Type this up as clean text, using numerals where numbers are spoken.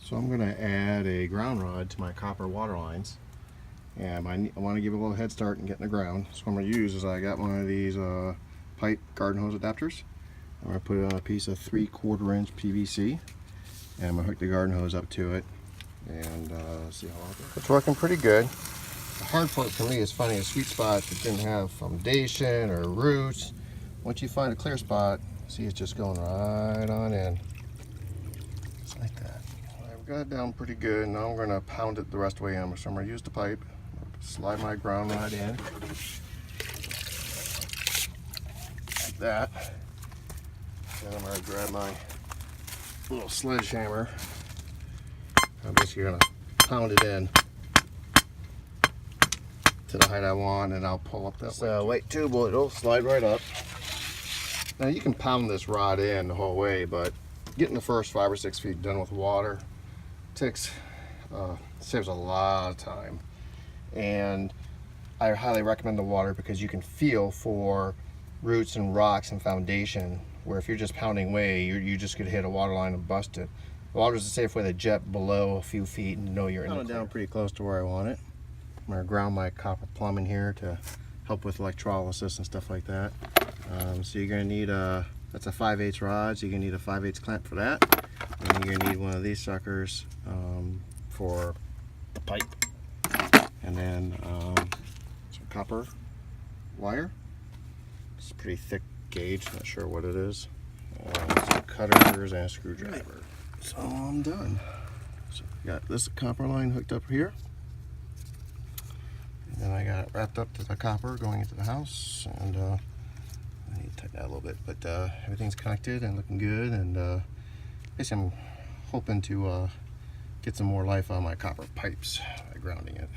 So I'm going to add a ground rod to my copper water lines, and I want to give it a little head start and get in the ground. So what I'm going to use is I got one of these pipe garden hose adapters. I'm going to put it on a piece of 3/4 inch PVC, and I'm going to hook the garden hose up to it and see how it goes. It's working pretty good. The hard part for me is finding a sweet spot that didn't have foundation or roots. Once you find a clear spot, see, it's just going right on in. Just like that. I've got it down pretty good. Now I'm going to pound it the rest of the way in. So I'm going to use the pipe, slide my ground rod in, like that. Then I'm going to grab my little sledgehammer. I'm basically going to pound it in to the height I want, and I'll pull up this white tube. It'll slide right up. Now you can pound this rod in the whole way, but getting the first 5 or 6 feet done with water saves a lot of time. And I highly recommend the water because you can feel for roots and rocks and foundation, where if you're just pounding away, you just could hit a water line and bust it. The water is a safe way to jet below a few feet and know you're in the clear. Down pretty close to where I want it. I'm going to ground my copper plumbing here to help with electrolysis and stuff like that. So you're going to need that's a 5/8 rod, so you're going to need a 5/8 clamp for that. And you're going to need one of these suckers for the pipe. And then some copper wire. It's a pretty thick gauge, not sure what it is. Some cutters and a screwdriver. So I'm done. So I got this copper line hooked up here. And then I got it wrapped up to the copper going into the house, and I need to tighten that a little bit, but everything's connected and looking good, and I guess I'm hoping to get some more life on my copper pipes by grounding it.